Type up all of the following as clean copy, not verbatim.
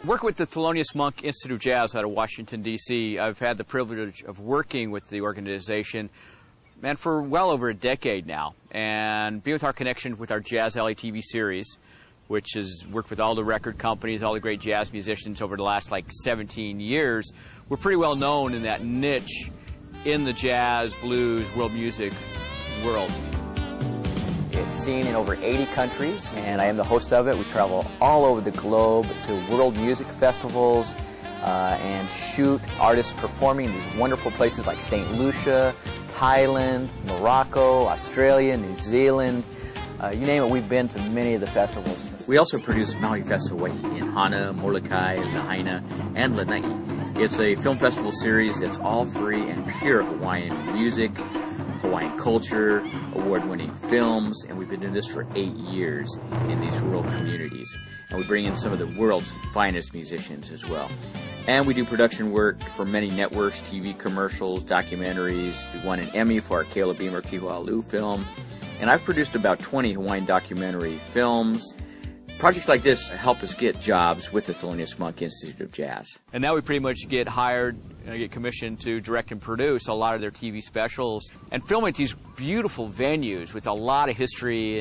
Work with the Thelonious Monk Institute of Jazz out of Washington, D.C. I've had the privilege of working with the organization, man, for well over a decade now. And being with our connection with our Jazz Alley TV series, which has worked with all the record companies, all the great jazz musicians over the last, 17 years, we're pretty well known in that niche in the jazz, blues, world music world. It's seen in over 80 countries, and I am the host of it. We travel all over the globe to world music festivals and shoot artists performing in these wonderful places like St. Lucia, Thailand, Morocco, Australia, New Zealand. You name it, we've been to many of the festivals. We also produce Maui Fest Hawaii in Hana, Molokai, Lahaina, and Lanai. It's a film festival series that's all free and pure Hawaiian music, Hawaiian culture, award-winning films, and we've been doing this for 8 years in these rural communities. And we bring in some of the world's finest musicians as well. And we do production work for many networks, TV commercials, documentaries. We won an Emmy for our Caleb Beamer Kihualu film. And I've produced about 20 Hawaiian documentary films. Projects like this help us get jobs with the Thelonious Monk Institute of Jazz. And now we pretty much get hired, get commissioned to direct and produce a lot of their TV specials and film at these beautiful venues with a lot of history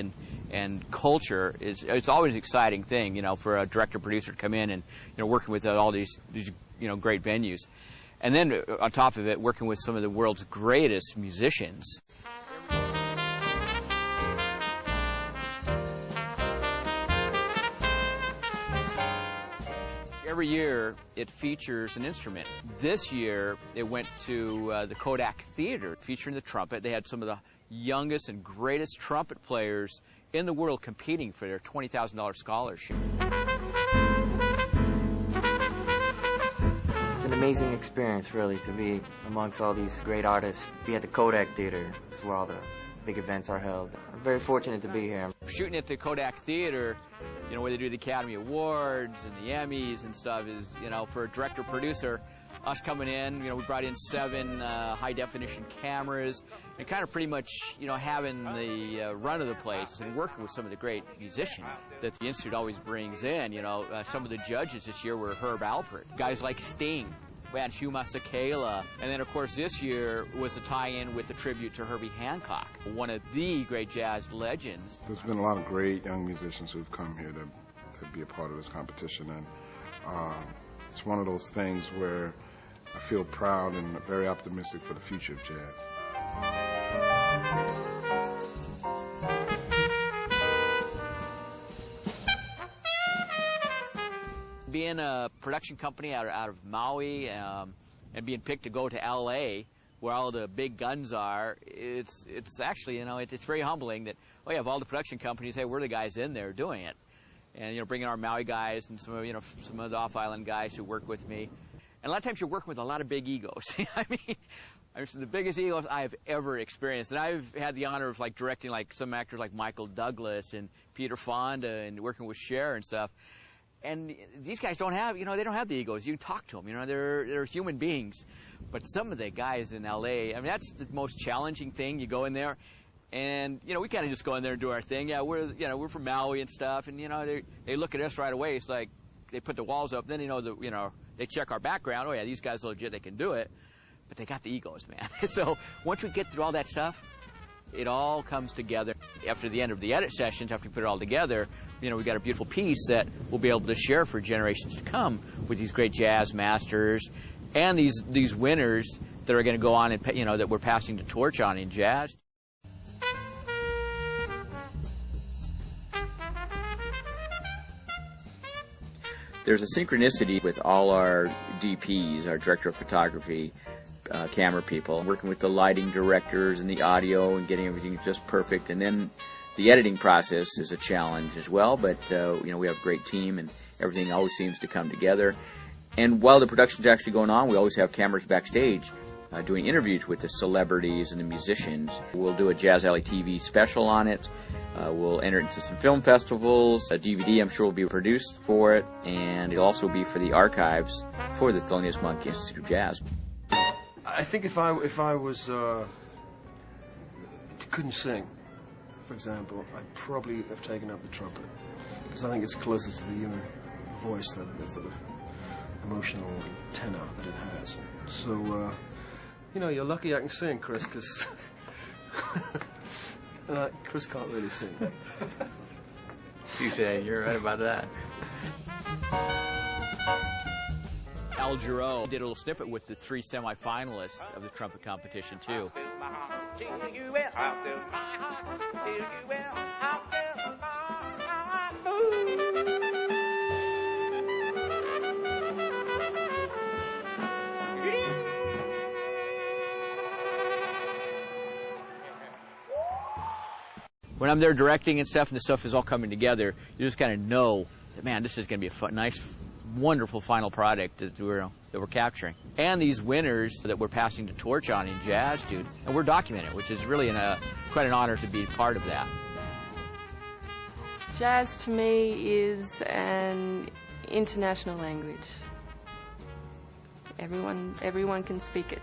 and culture. It's always an exciting thing, for a director-producer to come in and, working with all these great venues. And then on top of it, working with some of the world's greatest musicians. Every year, it features an instrument. This year, it went to the Kodak Theater, featuring the trumpet. They had some of the youngest and greatest trumpet players in the world competing for their $20,000 scholarship. It's an amazing experience, really, to be amongst all these great artists. Be at the Kodak Theater. It's where all the big events are held. I'm very fortunate to be here. Shooting at the Kodak Theater, where they do the Academy Awards and the Emmys and stuff, is, for a director-producer, us coming in, we brought in 7 high-definition cameras and kind of pretty much, having the run of the place and working with some of the great musicians that the Institute always brings in. Some of the judges this year were Herb Alpert, guys like Sting. We had Hugh Masekela, and then of course this year was a tie-in with the tribute to Herbie Hancock, one of the great jazz legends. There's been a lot of great young musicians who've come here to be a part of this competition, and it's one of those things where I feel proud and very optimistic for the future of jazz. Being a production company out of Maui and being picked to go to L.A., where all the big guns are, it's actually, it's very humbling that, oh yeah, of all the production companies, hey, we're the guys in there doing it. And, bringing our Maui guys and some of the off-island guys who work with me. And a lot of times you're working with a lot of big egos. I mean, the biggest egos I've ever experienced. And I've had the honor of, directing, some actors like Michael Douglas and Peter Fonda and working with Cher and stuff. And these guys don't have, they don't have the egos. You can talk to them, they're human beings. But some of the guys in L.A., that's the most challenging thing. You go in there, and, we kind of just go in there and do our thing. Yeah, we're from Maui and stuff, and, they look at us right away. It's like they put the walls up. Then, they check our background. Oh, yeah, these guys are legit. They can do it. But they got the egos, man. So once we get through all that stuff, it all comes together. After the end of the edit sessions, after we put it all together, we got a beautiful piece that we'll be able to share for generations to come with these great jazz masters and these winners that are going to go on and, that we're passing the torch on in jazz. There's a synchronicity with all our DPs, our director of photography, camera people, working with the lighting directors and the audio and getting everything just perfect. And then the editing process is a challenge as well, but we have a great team and everything always seems to come together. And while the production's actually going on, we always have cameras backstage doing interviews with the celebrities and the musicians. We'll do a Jazz Alley TV special on it. We'll enter into some film festivals. A DVD, I'm sure, will be produced for it, and it'll also be for the archives for the Thelonious Monk Institute of Jazz. I think if I was couldn't sing, for example, I'd probably have taken up the trumpet because I think it's closest to the human voice, that sort of emotional tenor that it has. So, you know, you're lucky I can sing, Chris, because Chris can't really sing. You say you're right about that. Al Jarreau did a little snippet with the 3 semifinalists of the trumpet competition, too. When I'm there directing and stuff, and the stuff is all coming together, you just kind of know that, man, this is going to be a fun, nice, wonderful final product that we're capturing. And these winners that we're passing the torch on in jazz, dude, and we're documenting it, which is really quite an honor to be part of that. Jazz to me is an international language. Everyone can speak it.